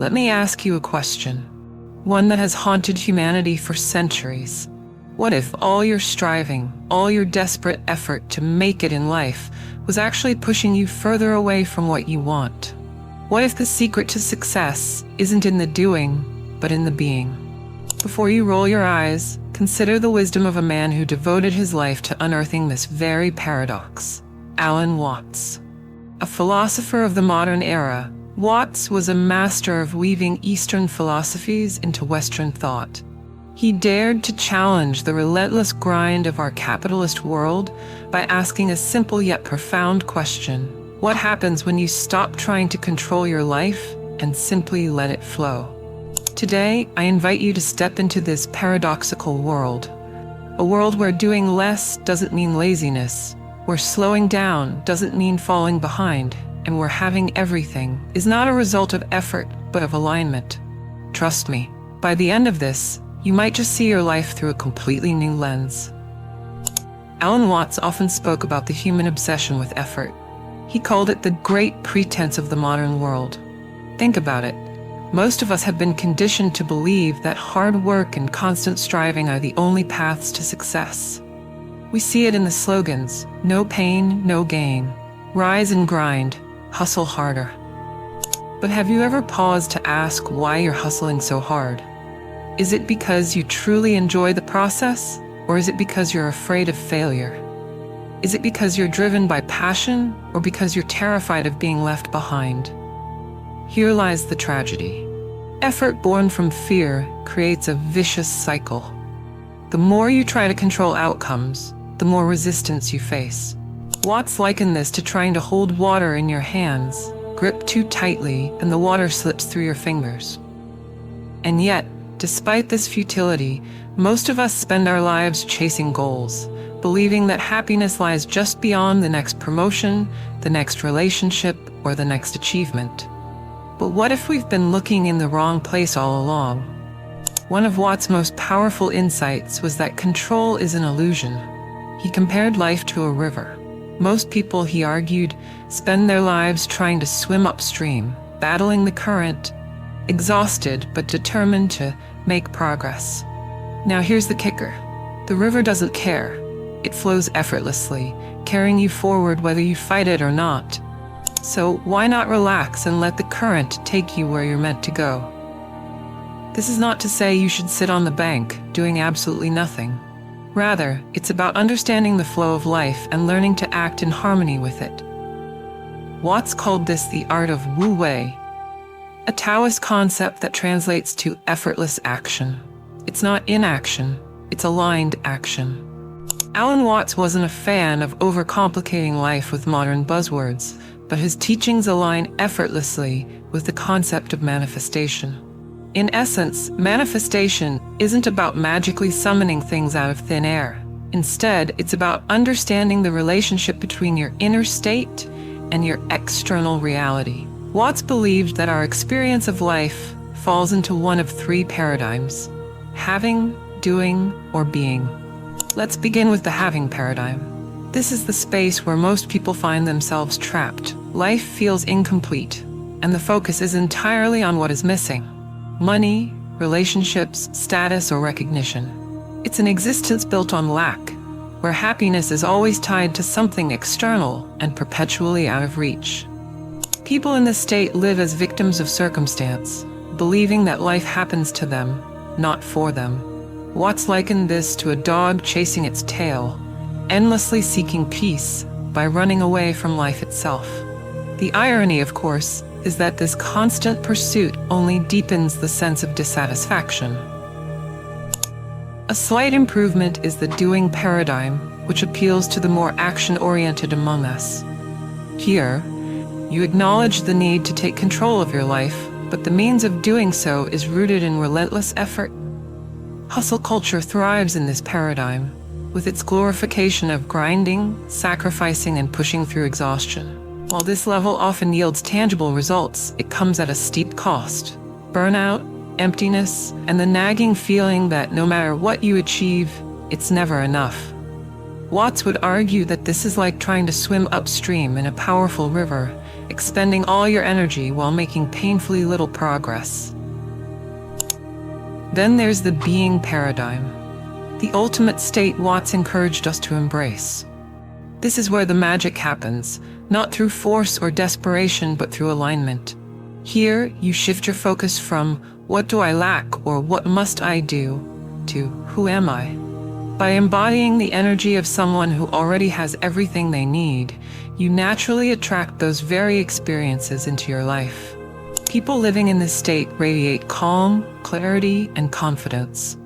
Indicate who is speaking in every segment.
Speaker 1: Let me ask you a question, one that has haunted humanity for centuries. What if all your striving, all your desperate effort to make it in life was actually pushing you further away from what you want? What if the secret to success isn't in the doing, but in the being? Before you roll your eyes, consider the wisdom of a man who devoted his life to unearthing this very paradox. Alan Watts. A philosopher of the modern era, Watts was a master of weaving Eastern philosophies into Western thought. He dared to challenge the relentless grind of our capitalist world by asking a simple yet profound question: what happens when you stop trying to control your life and simply let it flow? Today, I invite you to step into this paradoxical world. A world where doing less doesn't mean laziness, where slowing down doesn't mean falling behind, and where having everything is not a result of effort, but of alignment. Trust me, by the end of this, you might just see your life through a completely new lens. Alan Watts often spoke about the human obsession with effort. He called it the great pretense of the modern world. Think about it. Most of us have been conditioned to believe that hard work and constant striving are the only paths to success. We see it in the slogans: no pain, no gain, rise and grind, hustle harder. But have you ever paused to ask why you're hustling so hard? Is it because you truly enjoy the process, or is it because you're afraid of failure? Is it because you're driven by passion, or because you're terrified of being left behind? Here lies the tragedy. Effort born from fear creates a vicious cycle. The more you try to control outcomes, the more resistance you face. Watts likened this to trying to hold water in your hands. Grip too tightly, and the water slips through your fingers. And yet, despite this futility, most of us spend our lives chasing goals, believing that happiness lies just beyond the next promotion, the next relationship, or the next achievement. But what if we've been looking in the wrong place all along? One of Watts' most powerful insights was that control is an illusion. He compared life to a river. Most people, he argued, spend their lives trying to swim upstream, battling the current, exhausted but determined to make progress. Now here's the kicker. The river doesn't care. It flows effortlessly, carrying you forward whether you fight it or not. So why not relax and let the current take you where you're meant to go? This is not to say you should sit on the bank, doing absolutely nothing. Rather, it's about understanding the flow of life and learning to act in harmony with it. Watts called this the art of Wu Wei, a Taoist concept that translates to effortless action. It's not inaction, it's aligned action. Alan Watts wasn't a fan of overcomplicating life with modern buzzwords, but his teachings align effortlessly with the concept of manifestation. In essence, manifestation isn't about magically summoning things out of thin air. Instead, it's about understanding the relationship between your inner state and your external reality. Watts believed that our experience of life falls into one of three paradigms: having, doing, or being. Let's begin with the having paradigm. This is the space where most people find themselves trapped. Life feels incomplete, and the focus is entirely on what is missing: money, relationships, status, or recognition. It's an existence built on lack, where happiness is always tied to something external and perpetually out of reach. People in this state live as victims of circumstance, believing that life happens to them, not for them. Watts likened this to a dog chasing its tail, endlessly seeking peace by running away from life itself. The irony, of course, is that this constant pursuit only deepens the sense of dissatisfaction. A slight improvement is the doing paradigm, which appeals to the more action-oriented among us. Here, you acknowledge the need to take control of your life, but the means of doing so is rooted in relentless effort. Hustle culture thrives in this paradigm, with its glorification of grinding, sacrificing, and pushing through exhaustion. While this level often yields tangible results, it comes at a steep cost: burnout, emptiness, and the nagging feeling that no matter what you achieve, it's never enough. Watts would argue that this is like trying to swim upstream in a powerful river, expending all your energy while making painfully little progress. Then there's the being paradigm, the ultimate state Watts encouraged us to embrace. This is where the magic happens, not through force or desperation, but through alignment. Here, you shift your focus from "what do I lack" or "what must I do" to "who am I?" By embodying the energy of someone who already has everything they need, you naturally attract those very experiences into your life. People living in this state radiate calm, clarity, and confidence.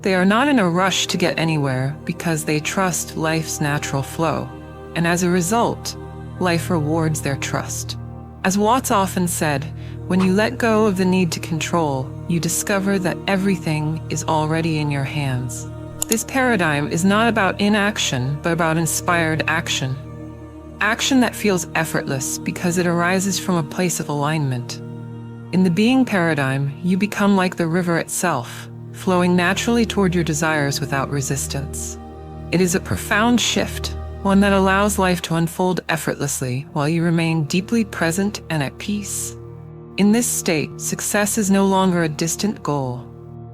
Speaker 1: They are not in a rush to get anywhere because they trust life's natural flow. And as a result, life rewards their trust. As Watts often said, when you let go of the need to control, you discover that everything is already in your hands. This paradigm is not about inaction, but about inspired action. Action that feels effortless because it arises from a place of alignment. In the being paradigm, you become like the river itself, flowing naturally toward your desires without resistance. It is a profound shift, one that allows life to unfold effortlessly while you remain deeply present and at peace. In this state, success is no longer a distant goal.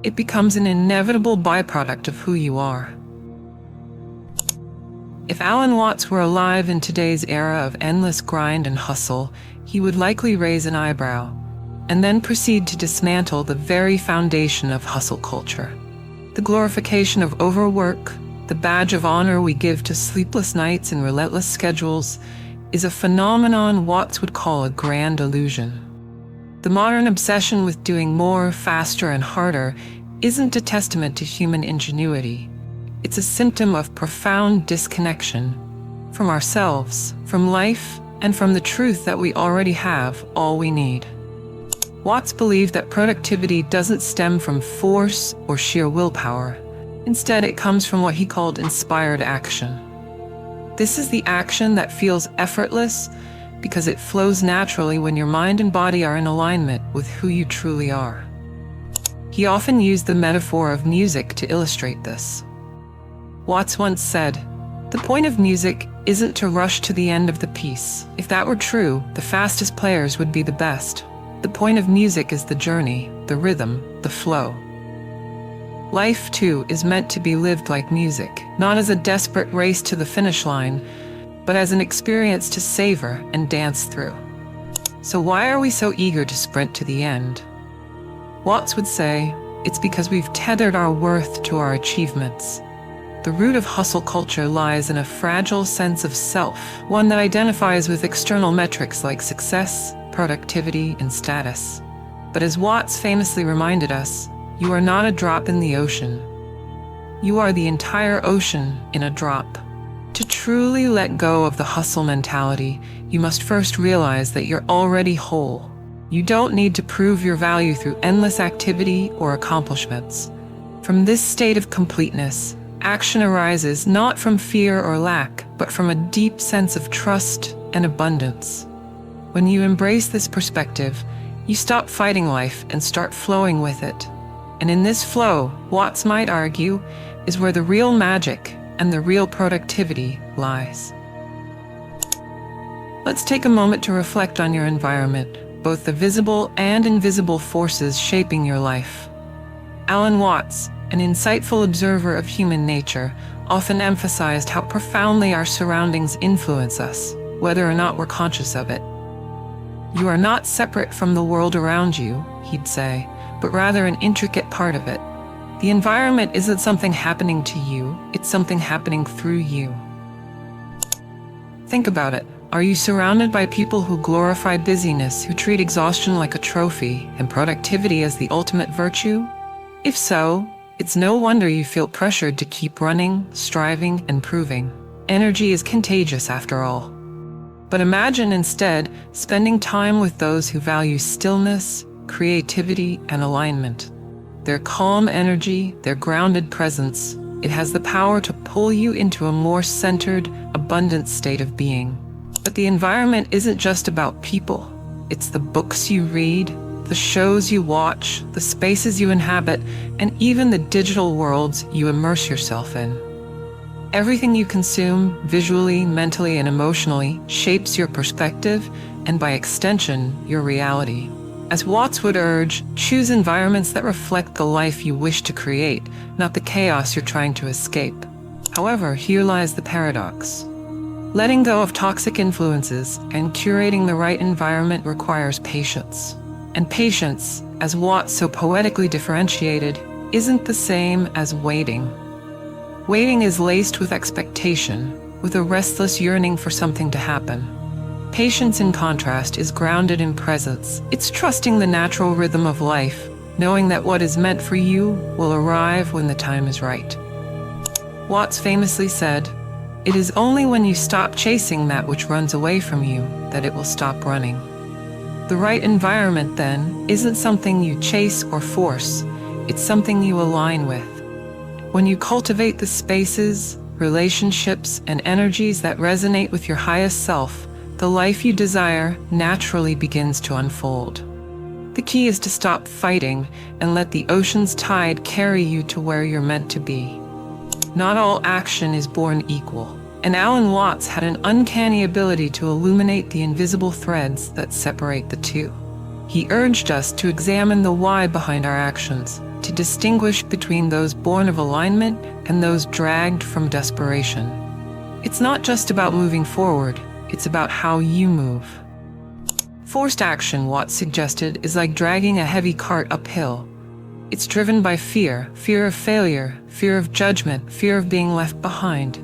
Speaker 1: It becomes an inevitable byproduct of who you are. If Alan Watts were alive in today's era of endless grind and hustle, he would likely raise an eyebrow, and then proceed to dismantle the very foundation of hustle culture. The glorification of overwork, the badge of honor we give to sleepless nights and relentless schedules, is a phenomenon Watts would call a grand illusion. The modern obsession with doing more, faster, and harder isn't a testament to human ingenuity. It's a symptom of profound disconnection from ourselves, from life, and from the truth that we already have all we need. Watts believed that productivity doesn't stem from force or sheer willpower. Instead, it comes from what he called inspired action. This is the action that feels effortless because it flows naturally when your mind and body are in alignment with who you truly are. He often used the metaphor of music to illustrate this. Watts once said, "The point of music isn't to rush to the end of the piece. If that were true, the fastest players would be the best. The point of music is the journey, the rhythm, the flow." Life, too, is meant to be lived like music, not as a desperate race to the finish line, but as an experience to savor and dance through. So why are we so eager to sprint to the end? Watts would say, it's because we've tethered our worth to our achievements. The root of hustle culture lies in a fragile sense of self, one that identifies with external metrics like success, productivity, and status. But as Watts famously reminded us, you are not a drop in the ocean. You are the entire ocean in a drop. To truly let go of the hustle mentality, you must first realize that you're already whole. You don't need to prove your value through endless activity or accomplishments. From this state of completeness, action arises not from fear or lack, but from a deep sense of trust and abundance. When you embrace this perspective, you stop fighting life and start flowing with it. And in this flow, Watts might argue, is where the real magic and the real productivity lies. Let's take a moment to reflect on your environment, both the visible and invisible forces shaping your life. Alan Watts, an insightful observer of human nature, often emphasized how profoundly our surroundings influence us, whether or not we're conscious of it. You are not separate from the world around you, he'd say, but rather an intricate part of it. The environment isn't something happening to you, it's something happening through you. Think about it. Are you surrounded by people who glorify busyness, who treat exhaustion like a trophy and productivity as the ultimate virtue? If so, it's no wonder you feel pressured to keep running, striving, and proving. Energy is contagious after all. But imagine instead spending time with those who value stillness, creativity, and alignment. Their calm energy, their grounded presence, it has the power to pull you into a more centered, abundant state of being. But the environment isn't just about people. It's the books you read, the shows you watch, the spaces you inhabit, and even the digital worlds you immerse yourself in. Everything you consume, visually, mentally, and emotionally, shapes your perspective and, by extension, your reality. As Watts would urge, choose environments that reflect the life you wish to create, not the chaos you're trying to escape. However, here lies the paradox. Letting go of toxic influences and curating the right environment requires patience. And patience, as Watts so poetically differentiated, isn't the same as waiting. Waiting is laced with expectation, with a restless yearning for something to happen. Patience, in contrast, is grounded in presence. It's trusting the natural rhythm of life, knowing that what is meant for you will arrive when the time is right. Watts famously said, "It is only when you stop chasing that which runs away from you that it will stop running." The right environment, then, isn't something you chase or force, it's something you align with. When you cultivate the spaces, relationships, and energies that resonate with your highest self, the life you desire naturally begins to unfold. The key is to stop fighting and let the ocean's tide carry you to where you're meant to be. Not all action is born equal, and Alan Watts had an uncanny ability to illuminate the invisible threads that separate the two. He urged us to examine the why behind our actions, to distinguish between those born of alignment and those dragged from desperation. It's not just about moving forward, it's about how you move. Forced action, Watts suggested, is like dragging a heavy cart uphill. It's driven by fear of failure, fear of judgment, fear of being left behind.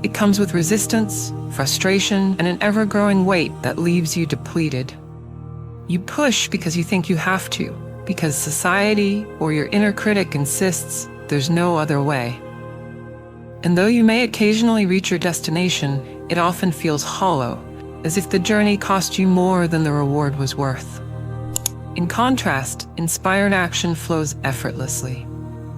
Speaker 1: It comes with resistance, frustration, and an ever-growing weight that leaves you depleted. You push because you think you have to, because society or your inner critic insists there's no other way. And though you may occasionally reach your destination, it often feels hollow, as if the journey cost you more than the reward was worth. In contrast, inspired action flows effortlessly.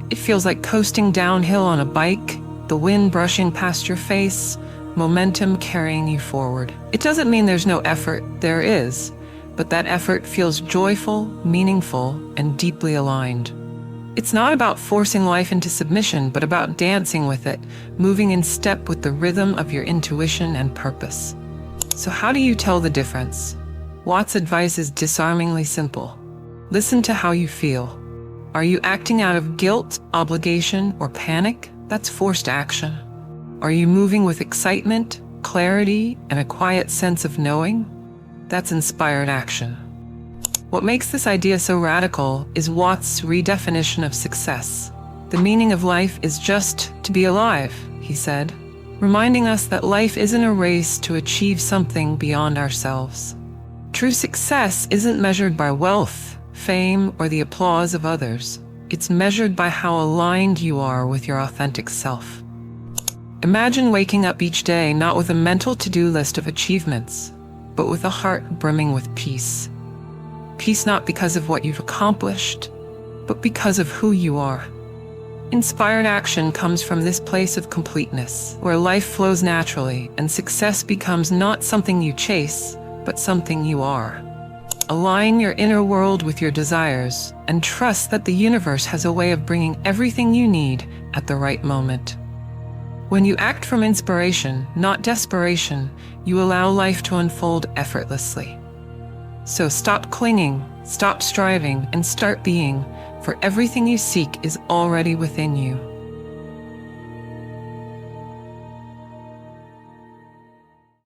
Speaker 1: It feels like coasting downhill on a bike, the wind brushing past your face, momentum carrying you forward. It doesn't mean there's no effort, there is, but that effort feels joyful, meaningful, and deeply aligned. It's not about forcing life into submission, but about dancing with it, moving in step with the rhythm of your intuition and purpose. So how do you tell the difference? Watts' advice is disarmingly simple. Listen to how you feel. Are you acting out of guilt, obligation, or panic? That's forced action. Are you moving with excitement, clarity, and a quiet sense of knowing? That's inspired action. What makes this idea so radical is Watts' redefinition of success. The meaning of life is just to be alive, he said, reminding us that life isn't a race to achieve something beyond ourselves. True success isn't measured by wealth, fame, or the applause of others. It's measured by how aligned you are with your authentic self. Imagine waking up each day not with a mental to-do list of achievements, but with a heart brimming with peace. Peace not because of what you've accomplished, but because of who you are. Inspired action comes from this place of completeness, where life flows naturally and success becomes not something you chase, but something you are. Align your inner world with your desires and trust that the universe has a way of bringing everything you need at the right moment. When you act from inspiration, not desperation, you allow life to unfold effortlessly. So stop clinging, stop striving, and start being, for everything you seek is already within you.